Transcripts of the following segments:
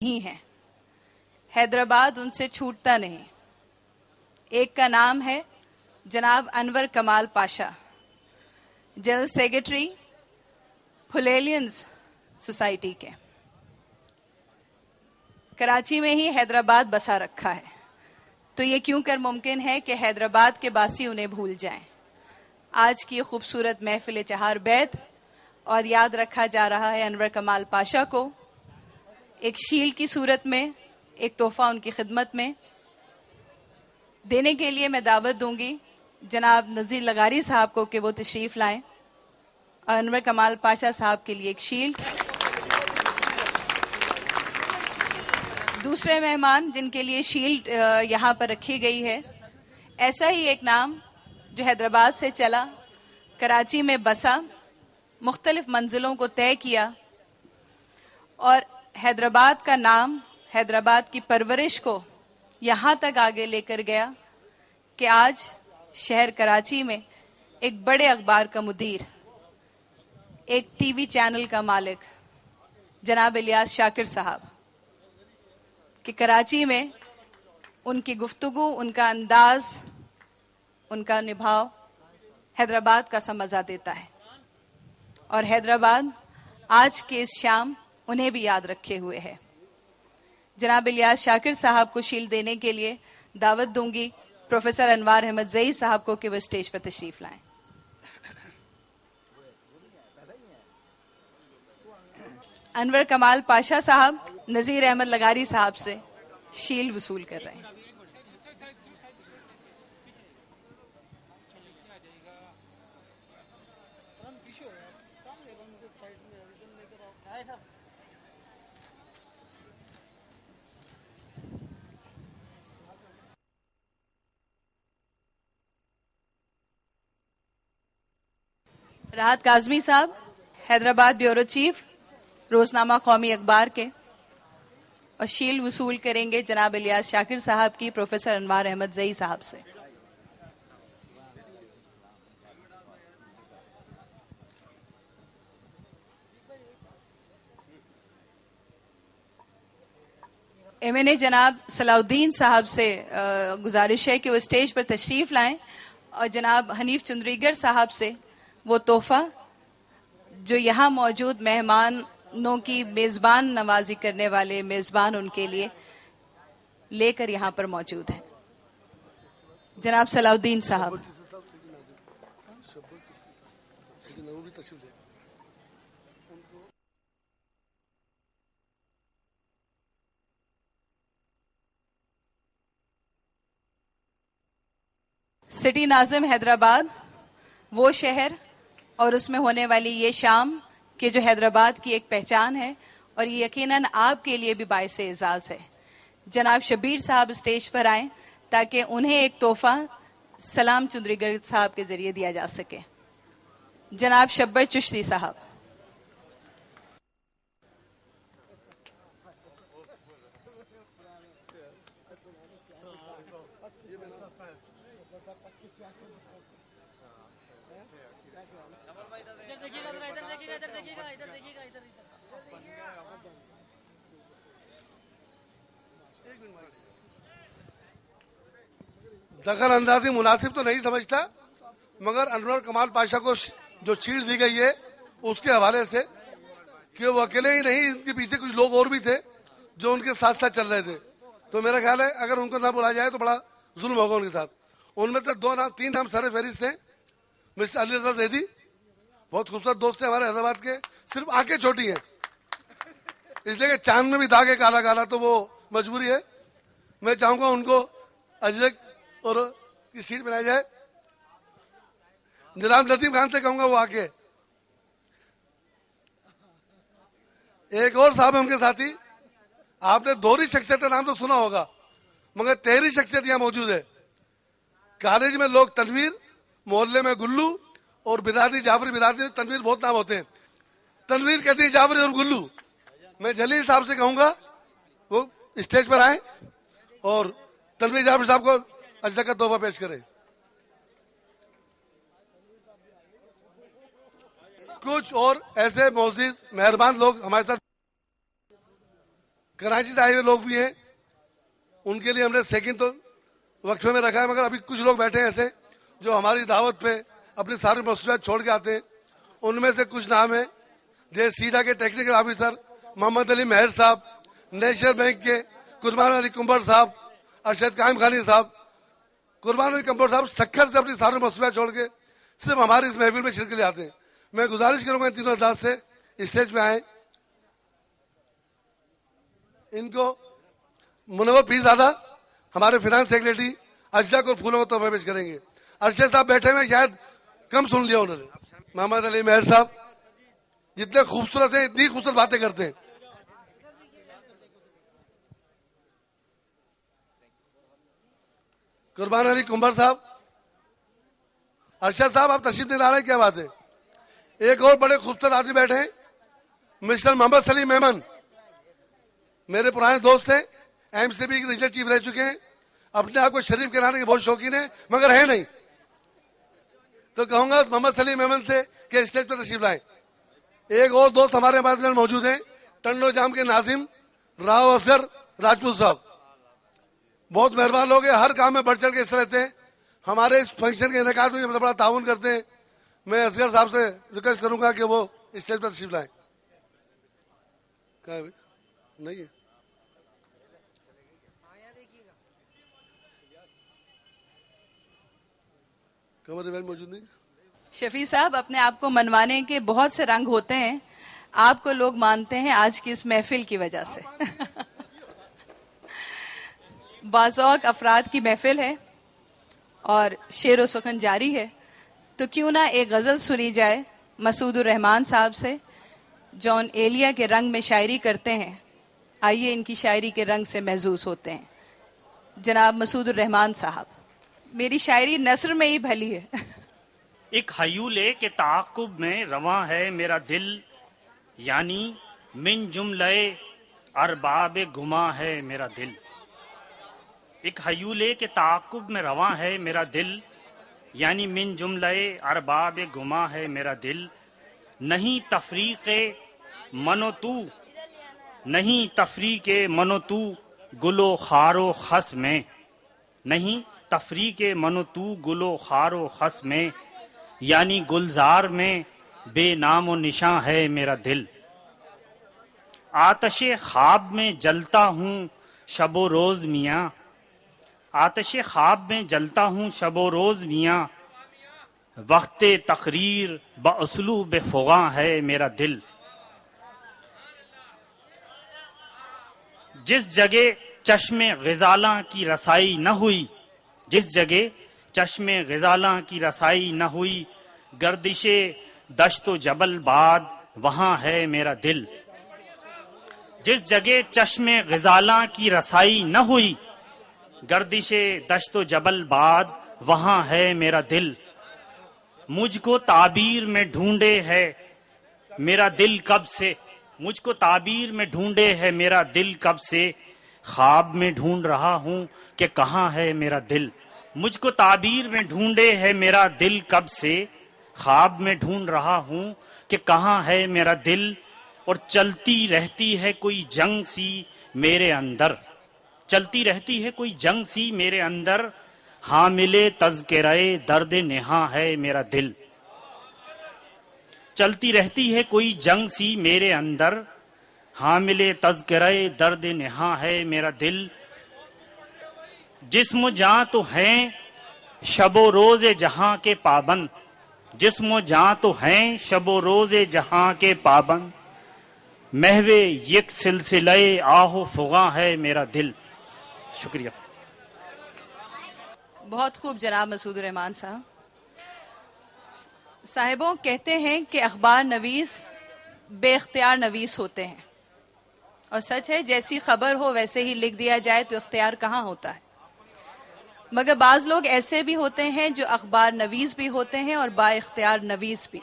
नहीं है। हैदराबाद उनसे छूटता नहीं। एक का नाम है जनाब अनवर कमाल पाशा, जनरल सेक्रेटरी फुलेलियंस सोसाइटी के। कराची में ही हैदराबाद बसा रखा है, तो ये क्यों कर मुमकिन है कि हैदराबाद के बासी उन्हें भूल जाएं। आज की खूबसूरत महफिल चहार बैत और याद रखा जा रहा है अनवर कमाल पाशा को एक शील्ड की सूरत में, एक तोहफा उनकी खिदमत में देने के लिए मैं दावत दूंगी जनाब नज़ीर लगारी साहब को कि वो तशरीफ लाएं और अनवर कमाल पाशा साहब के लिए एक शील्ड। दूसरे मेहमान जिनके लिए शील्ड यहाँ पर रखी गई है, ऐसा ही एक नाम जो हैदराबाद से चला, कराची में बसा, मुख्तलिफ मंजिलों को तय किया और हैदराबाद का नाम, हैदराबाद की परवरिश को यहाँ तक आगे लेकर गया कि आज शहर कराची में एक बड़े अखबार का मुदीर, एक टीवी चैनल का मालिक जनाब इलियास शाकिर साहब कि कराची में उनकी गुफ्तगू, उनका अंदाज, उनका निभाव हैदराबाद का सा मजा देता है और हैदराबाद आज के इस शाम उन्हें भी याद रखे हुए है। जनाब इलियास शाकिर साहब को शील्ड देने के लिए दावत दूंगी प्रोफेसर अनवार अहमद जई साहब को कि वह स्टेज पर तशरीफ लाएं। अनवर कमाल पाशा साहब नज़ीर अहमद लगारी साहब से शील्ड वसूल कर रहे हैं। राहत काजमी साहब हैदराबाद ब्यूरो चीफ, रोजनामा कौमी अखबार के, और शील्ड वसूल करेंगे जनाब इलियास शाकिर साहब की प्रोफेसर अनवार अहमद जई साहब से। एमएनए जनाब सलाउद्दीन साहब से गुजारिश है कि वो स्टेज पर तशरीफ लाएं और जनाब हनीफ चुंदरीगर साहब से वो तोहफा जो यहाँ मौजूद मेहमानों की मेजबान नवाजी करने वाले मेजबान उनके लिए लेकर यहाँ पर मौजूद है। जनाब सलाउद्दीन साहब। सिटी नाजिम हैदराबाद, वो शहर और उसमें होने वाली ये शाम कि जो हैदराबाद की एक पहचान है और ये यकीनन आपके लिए भी बाइस एजाज है। जनाब शबीर साहब स्टेज पर आए ताकि उन्हें एक तोहफा सलाम चुंदरीगर साहब के जरिए दिया जा सके। जनाब शब्बर चिश्ती साहब। दखल अंदाजी मुनासिब तो नहीं समझता, मगर अनवर कमाल पाशा को जो शील्ड दी गई है उसके हवाले से कि वो अकेले ही नहीं, इनके पीछे कुछ लोग और भी थे जो उनके साथ साथ चल रहे थे। तो मेरा ख्याल है अगर उनको ना बुलाया जाए तो बड़ा जुल्म होगा उनके साथ। उनमें से तीन नाम सर फहरिस्त थे। मिस्टर अली रजा जैदी, बहुत खूबसूरत दोस्त है हमारे हैदराबाद के, सिर्फ आंखें छोटी हैं इसलिए कि चांद में भी दाग है काला काला, तो वो मजबूरी है। मैं चाहूंगा उनको अजरक और की सीट बनाई जाए। जनाब लतीफ खान से कहूंगा वो आके। एक और साहब है उनके साथी, आपने दोहरी शख्सियत का नाम तो सुना होगा मगर तेहरी शख्सियत यहाँ मौजूद है। कॉलेज में लोग तनवीर, मोहल्ले में गुल्लू और बिरादरी जाफरी, बिरादरी में तनवीर बहुत नाम होते हैं। तनवीर कहती है जाफरी और गुल्लू। मैं जलील साहब से कहूंगा वो स्टेज पर आए और तनवीर जाफरी साहब को अजरक का तोहफा पेश करें। कुछ और ऐसे मोअज़्ज़िज़ मेहरबान लोग हमारे साथ कराची से आए हुए लोग भी हैं, उनके लिए हमने सेकंड तो वक्फे में रखा है, मगर अभी कुछ लोग बैठे हैं ऐसे जो हमारी दावत पे अपनी सारी मसरूफियात छोड़ के आते हैं। उनमें से कुछ नाम है जैसे सीडा के टेक्निकल ऑफिसर मोहम्मद अली मेहर साहब, नेशनल बैंक के कुर्बान अली कुंबर साहब, अरशद कायम खानी साहब। कुर्बान अली कुंबर साहब सक्खर से अपनी सारी मसरूफियात छोड़ के सिर्फ हमारी इस महफिल में शिरकत के लिए आते हैं। मैं गुजारिश करूंगा इन तीनों अदालत से स्टेज पे आए, इनको मुनव्वर पीरजादा हमारे फाइनेंस सेक्रेटरी अजला को फूलों को तोहफा पेश करेंगे। अरशद साहब बैठे हुए, शायद कम सुन लिया उन्होंने। मोहम्मद अली मेहर साहब जितने खूबसूरत हैं, इतनी खूबसूरत बातें करते हैं। कुर्बान अली कुंबर साहब, अरशद साहब आप तशरीफ नहीं ला रहे, क्या बात है। एक और बड़े खूबसूरत आदमी बैठे हैं, मिस्टर मोहम्मद सलीम मेमन, मेरे पुराने दोस्त हैं, एमसीबी के रीजनल चीफ रह चुके हैं, अपने आप को शरीफ कहलाने के बहुत शौकीन है मगर है नहीं, तो कहूंगा मोहम्मद सलीम मेमन से कि स्टेज पर तशरीफ लाएं। एक और दोस्त हमारे पास मौजूद हैं, टंडो जाम के नाजिम राव असगर राजपूत साहब, बहुत मेहरबान लोग हैं, हर काम में बढ़ चढ़ के हिस्सा लेते हैं, हमारे इस फंक्शन के इनेकाद में बड़ा ताउन करते हैं। मैं असगर साहब से रिक्वेस्ट करूंगा कि वो स्टेज पर तशरीफ लाएं। क्या नहीं है, कमर इवेंट मौजूद नहीं। शफी साहब, अपने आप को मनवाने के बहुत से रंग होते हैं, आपको लोग मानते हैं आज की इस महफिल की वजह से। बाज़ौक़ अफराद की महफिल है और शेर व सुखन जारी है, तो क्यों ना एक गज़ल सुनी जाए मसूदुर रहमान साहब से, जॉन एलिया के रंग में शायरी करते हैं। आइए इनकी शायरी के रंग से महसूस होते हैं। जनाब मसूदुर रहमान साहब, मेरी शायरी नस्र में ही भली है। एक हयूले के ताक़ुब में रवां है मेरा दिल, यानी मिन जुमले अरबाब गुमा है मेरा दिल। एक हयूले के ताक़ुब में रवां है मेरा दिल, यानी मिन जुमले अरबाब गुमा है मेरा दिल। नहीं तफरीक़े मनो तू, नहीं तफरीक़े मनो तू गुलो खारो खस में, नहीं तफरीक़े मनो तू गुलो खारो खस में, यानी गुलजार में बेनाम व निशां है मेरा दिल। आतशे ख्वाब में जलता हूँ शबो रोज मियाँ, आतशे ख्वाब में जलता हूँ शबो रोज मियाँ, वक्ते तकरीर बअस्लूब फ़ुग़ा है मेरा दिल। जिस जगह चश्मे ग़िज़ाला की रसाई न हुई, जिस जगह चश्मे ग़िज़ाला की रसाई न हुई, गर्दिशे दश्तो जबल बाद वहां है मेरा दिल। जिस जगह चश्मे ग़िज़ाला की रसाई न हुई, गर्दिशे दश्तो जबल बाद वहां है मेरा दिल। मुझको ताबीर में ढूंढे है मेरा दिल कब से, मुझको ताबीर में ढूंढे है मेरा दिल कब से, ख्वाब में ढूंढ रहा हूँ कि कहाँ है मेरा दिल। मुझको ताबीर में ढूंढे है मेरा दिल कब से, ख्वाब में ढूंढ रहा हूँ कि कहाँ है मेरा दिल। और चलती रहती है कोई जंग सी मेरे अंदर, चलती रहती है कोई जंग सी मेरे अंदर, हामिले तज़किरे दर्द नेहा है मेरा दिल। चलती रहती है कोई जंग सी मेरे अंदर, हामिले तज़किरे दर्द नेहा है मेरा दिल। जिस्म जां तो हैं शबो रोज़े जहां के पाबंद, जिस्म जां तो हैं शबो रोज़े जहां के पाबंद, महवे एक सिलसिले आहो फुगा है मेरा दिल। शुक्रिया। बहुत खूब जनाब मसूद रहमान साहब। साहिबों, कहते हैं कि अखबार नवीस बेख्तियार नवीस होते हैं, और सच है, जैसी खबर हो वैसे ही लिख दिया जाए तो इख्तियार कहाँ होता है। मगर बाज लोग ऐसे भी होते हैं जो अखबार नवीस भी होते हैं और बा इख्तियार नवीस भी,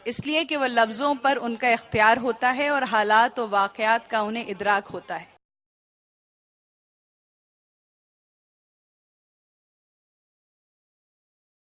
इसलिए कि वह लफ्ज़ों पर उनका इख्तियार होता है और हालात व वाक़यात का उन्हें इदराक होता है।